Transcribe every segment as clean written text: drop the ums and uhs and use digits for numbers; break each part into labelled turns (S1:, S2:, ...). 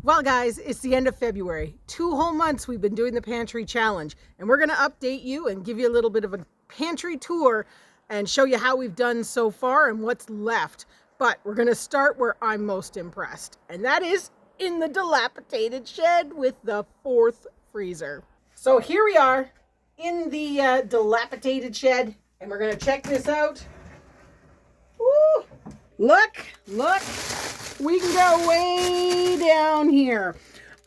S1: Well, guys, it's the end of February. 2 whole months we've been doing the pantry challenge, and we're going to update you and give you a little bit of a pantry tour and show you how we've done so far and what's left. But we're going to start where I'm most impressed, and that is in the dilapidated shed with the 4th freezer. So here we are in the dilapidated shed, and we're going to check this out. Woo! Look! We can go way down here.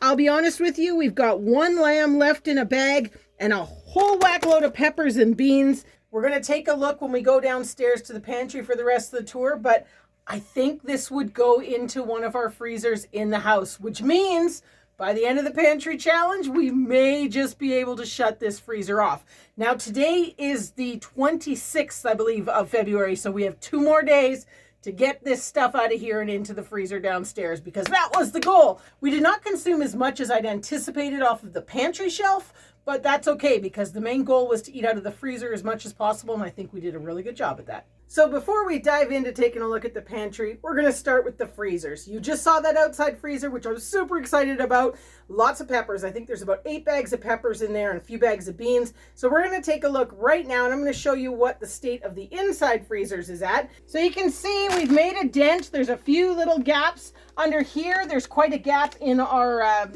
S1: I'll be honest with you, we've got 1 lamb left in a bag and a whole whack load of peppers and beans. We're going to take a look when we go downstairs to the pantry for the rest of the tour, but I think this would go into one of our freezers in the house, which means by the end of the pantry challenge, we may just be able to shut this freezer off. Now, today is the 26th, I believe, of February, so we have 2 more days to get this stuff out of here and into the freezer downstairs, because that was the goal. We did not consume as much as I'd anticipated off of the pantry shelf, but that's okay because the main goal was to eat out of the freezer as much as possible, and I think we did a really good job at that. So before we dive into taking a look at the pantry, we're going to start with the freezers. You just saw that outside freezer, which I was super excited about. Lots of peppers. I think there's about 8 bags of peppers in there and a few bags of beans. So we're going to take a look right now, and I'm going to show you what the state of the inside freezers is at. So you can see we've made a dent. There's a few little gaps under here. There's quite a gap in our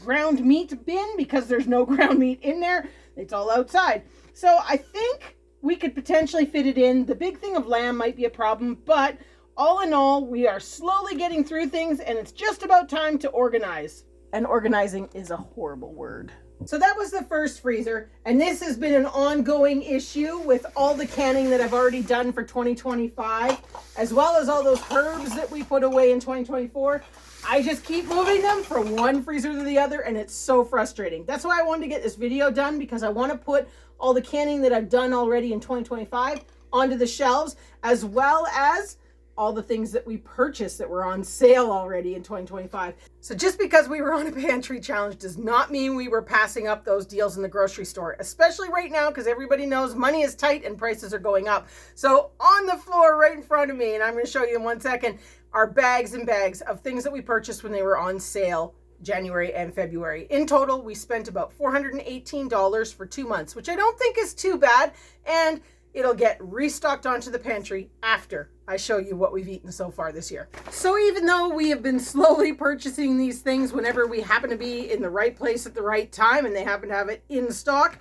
S1: ground meat bin because there's no ground meat in there. It's all outside. So I think we could potentially fit it in. The big thing of lamb might be a problem, but all in all, we are slowly getting through things, and it's just about time to organize. And organizing is a horrible word. So that was the first freezer, and this has been an ongoing issue with all the canning that I've already done for 2025, as well as all those herbs that we put away in 2024. I just keep moving them from one freezer to the other, and it's so frustrating. That's why I wanted to get this video done, because I want to put all the canning that I've done already in 2025 onto the shelves, as well as all the things that we purchased that were on sale already in 2025. So just because we were on a pantry challenge does not mean we were passing up those deals in the grocery store, especially right now, because everybody knows money is tight and prices are going up. So on the floor right in front of me, and I'm going to show you in 1 second, are bags and bags of things that we purchased when they were on sale January and February. In total, we spent about $418 for 2 months, which I don't think is too bad, and it'll get restocked onto the pantry after I show you what we've eaten so far this year. So even though we have been slowly purchasing these things whenever we happen to be in the right place at the right time and they happen to have it in stock,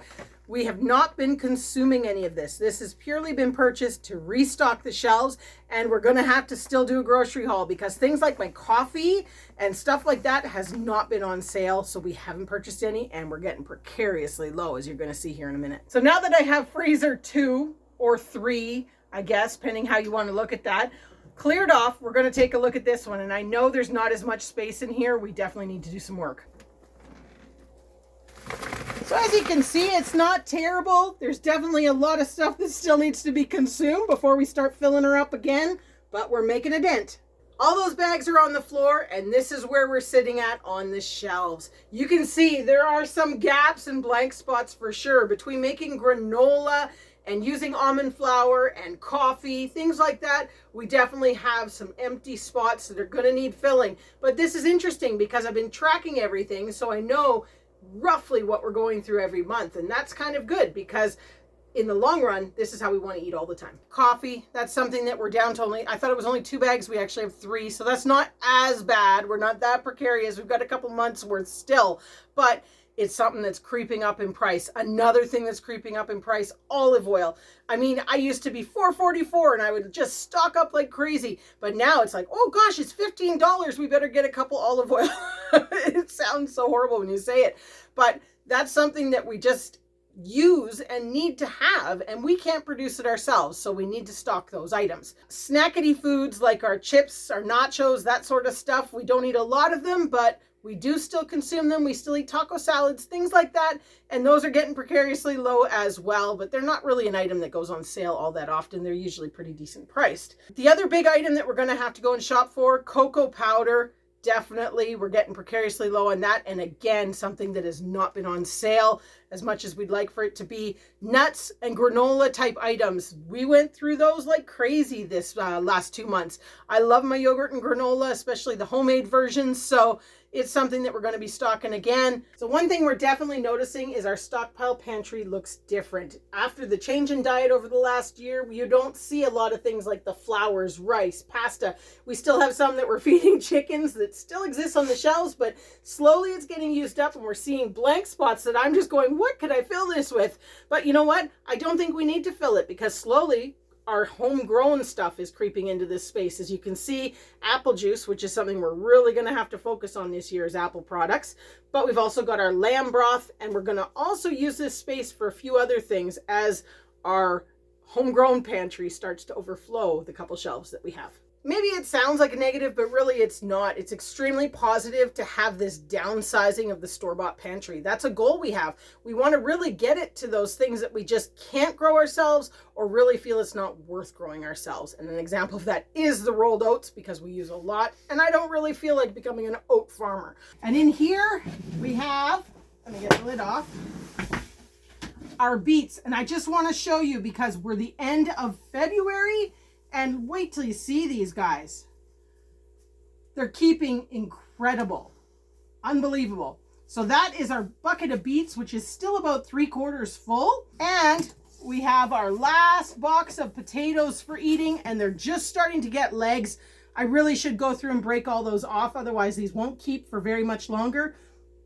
S1: we have not been consuming any of this. This has purely been purchased to restock the shelves, and we're going to have to still do a grocery haul because things like my coffee and stuff like that has not been on sale, so we haven't purchased any, and we're getting precariously low, as you're going to see here in a minute. So now that I have freezer 2 or 3, I guess, depending how you want to look at that, cleared off, we're going to take a look at this one, and I know there's not as much space in here. We definitely need to do some work. So as you can see, it's not terrible. There's definitely a lot of stuff that still needs to be consumed before we start filling her up again, but we're making a dent. All those bags are on the floor, and this is where we're sitting at on the shelves. You can see there are some gaps and blank spots for sure between making granola and using almond flour and coffee, things like that. We definitely have some empty spots that are going to need filling. But this is interesting because I've been tracking everything, so I know roughly what we're going through every month, and that's kind of good because in the long run, this is how we want to eat all the time. Coffee, that's something that we're down to only, I thought it was only 2 bags. We actually have 3, so that's not as bad. We're not that precarious. We've got a couple months worth still, but it's something that's creeping up in price. Another thing that's creeping up in price, olive oil. I mean, I used to be $4.44 and I would just stock up like crazy, but now it's like, oh gosh, it's $15. We better get a couple olive oil. It sounds so horrible when you say it, but that's something that we just use and need to have, and we can't produce it ourselves, so we need to stock those items. Snackety foods like our chips, our nachos, that sort of stuff, we don't eat a lot of them, but we do still consume them. We still eat taco salads, things like that, and those are getting precariously low as well, but they're not really an item that goes on sale all that often. They're usually pretty decent priced. The other big item that we're going to have to go and shop for, cocoa powder. Definitely, we're getting precariously low on that. And again, something that has not been on sale as much as we'd like for it to be. Nuts and granola type items. We went through those like crazy this last 2 months. I love my yogurt and granola, especially the homemade versions. So it's something that we're going to be stocking again. So one thing we're definitely noticing is our stockpile pantry looks different. After the change in diet over the last year, you don't see a lot of things like the flours, rice, pasta. We still have some that we're feeding chickens that still exist on the shelves, but slowly it's getting used up and we're seeing blank spots that I'm just going, what could I fill this with? But you know what? I don't think we need to fill it because slowly our homegrown stuff is creeping into this space. As you can see, apple juice, which is something we're really going to have to focus on this year, is apple products. But we've also got our lamb broth, and we're going to also use this space for a few other things as our homegrown pantry starts to overflow the couple shelves that we have. Maybe it sounds like a negative, but really it's not. It's extremely positive to have this downsizing of the store-bought pantry. That's a goal we have. We want to really get it to those things that we just can't grow ourselves or really feel it's not worth growing ourselves. And an example of that is the rolled oats, because we use a lot and I don't really feel like becoming an oat farmer. And in here we have, let me get the lid off, our beets. And I just want to show you because we're the end of February. And wait till you see these guys. They're keeping incredible. Unbelievable. So that is our bucket of beets, which is still about 3/4 full. And we have our last box of potatoes for eating, and they're just starting to get legs. I really should go through and break all those off. Otherwise, these won't keep for very much longer.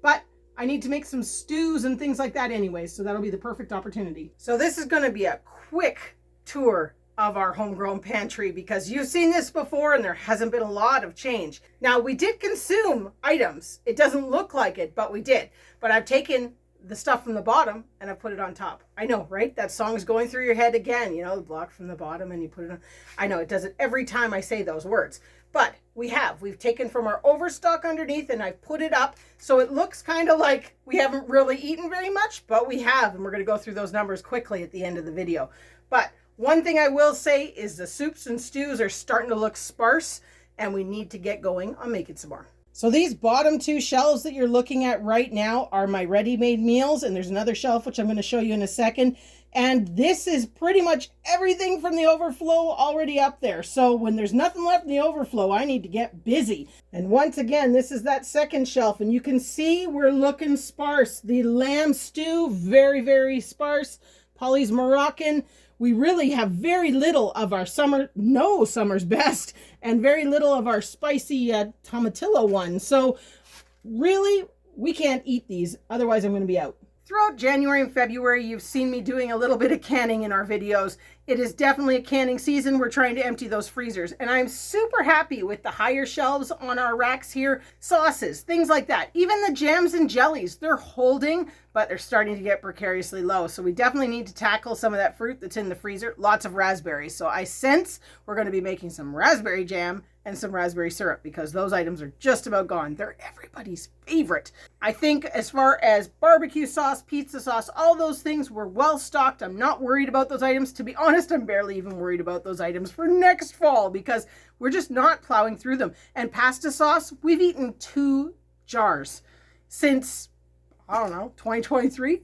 S1: But I need to make some stews and things like that anyway. So that'll be the perfect opportunity. So this is going to be a quick tour of our homegrown pantry because you've seen this before and there hasn't been a lot of change. Now, we did consume items. It doesn't look like it, but we did. But I've taken the stuff from the bottom and I've put it on top. I know, right? That song's going through your head again, you know, the block from the bottom and you put it on. I know it does it every time I say those words, but we've taken from our overstock underneath and I've put it up. So it looks kind of like we haven't really eaten very much, but we have, and we're going to go through those numbers quickly at the end of the video. But one thing I will say is the soups and stews are starting to look sparse and we need to get going on making some more. So these bottom two shelves that you're looking at right now are my ready-made meals, and there's another shelf which I'm going to show you in a second. And this is pretty much everything from the overflow already up there. So when there's nothing left in the overflow, I need to get busy. And once again, this is that second shelf, and you can see we're looking sparse. The lamb stew, very, very sparse. Polly's Moroccan. We really have very little of our summer's best, and very little of our spicy tomatillo one. So really, we can't eat these. Otherwise, I'm going to be out. Throughout January and February, you've seen me doing a little bit of canning in our videos. It is definitely a canning season. We're trying to empty those freezers. And I'm super happy with the higher shelves on our racks here. Sauces, things like that. Even the jams and jellies, they're holding, but they're starting to get precariously low. So we definitely need to tackle some of that fruit that's in the freezer. Lots of raspberries. So I sense we're going to be making some raspberry jam and some raspberry syrup because those items are just about gone. They're everybody's favorite. I think as far as barbecue sauce, pizza sauce, all those things, we're well stocked. I'm not worried about those items. To be honest, I'm barely even worried about those items for next fall because we're just not plowing through them. And pasta sauce, we've eaten 2 jars since, I don't know, 2023.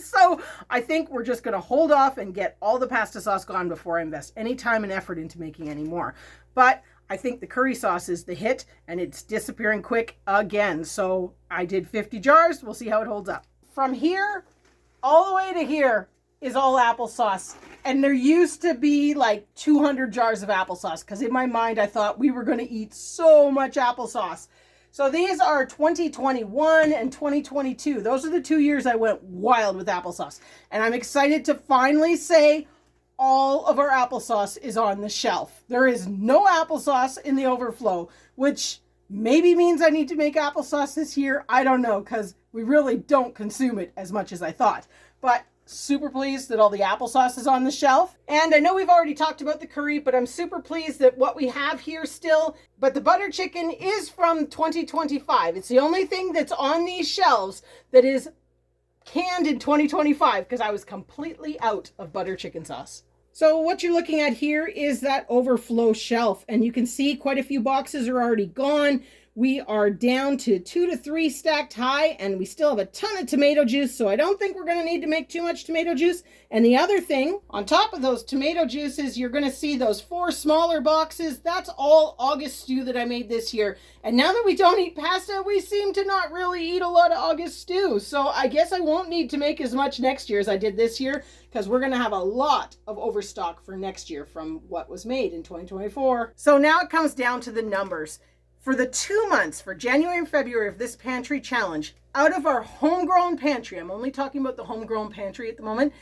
S1: So I think we're just going to hold off and get all the pasta sauce gone before I invest any time and effort into making any more. But I think the curry sauce is the hit and it's disappearing quick again. So I did 50 jars. We'll see how it holds up. From here all the way to here is all applesauce. And there used to be like 200 jars of applesauce because in my mind I thought we were going to eat so much applesauce. So these are 2021 and 2022. Those are the 2 years I went wild with applesauce. And I'm excited to finally say all of our applesauce is on the shelf. There is no applesauce in the overflow, which maybe means I need to make applesauce this year. I don't know, because we really don't consume it as much as I thought. But super pleased that all the applesauce is on the shelf. And I know we've already talked about the curry, but I'm super pleased that what we have here still, but the butter chicken is from 2025. It's the only thing that's on these shelves that is canned in 2025 because I was completely out of butter chicken sauce. So what you're looking at here is that overflow shelf, and you can see quite a few boxes are already gone. We are down to 2 to 3 stacked high, and we still have a ton of tomato juice, so I don't think we're going to need to make too much tomato juice. And the other thing, on top of those tomato juices, you're going to see those 4 smaller boxes. That's all August stew that I made this year. And now that we don't eat pasta, we seem to not really eat a lot of August stew. So I guess I won't need to make as much next year as I did this year, because we're going to have a lot of overstock for next year from what was made in 2024. So now it comes down to the numbers. For the 2 months, for January and February of this pantry challenge, out of our homegrown pantry, I'm only talking about the homegrown pantry at the moment,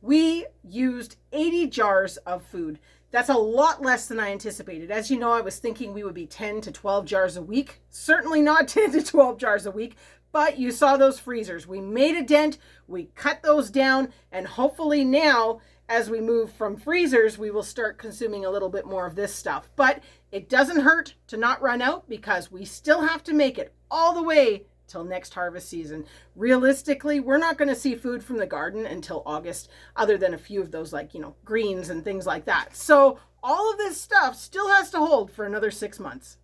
S1: we used 80 jars of food. That's a lot less than I anticipated. As you know, I was thinking we would be 10 to 12 jars a week. Certainly not 10 to 12 jars a week, but you saw those freezers. We made a dent, we cut those down, and hopefully now, as we move from freezers, we will start consuming a little bit more of this stuff. But it doesn't hurt to not run out, because we still have to make it all the way till next harvest season. Realistically, we're not going to see food from the garden until August, other than a few of those, like, greens and things like that. So all of this stuff still has to hold for another 6 months.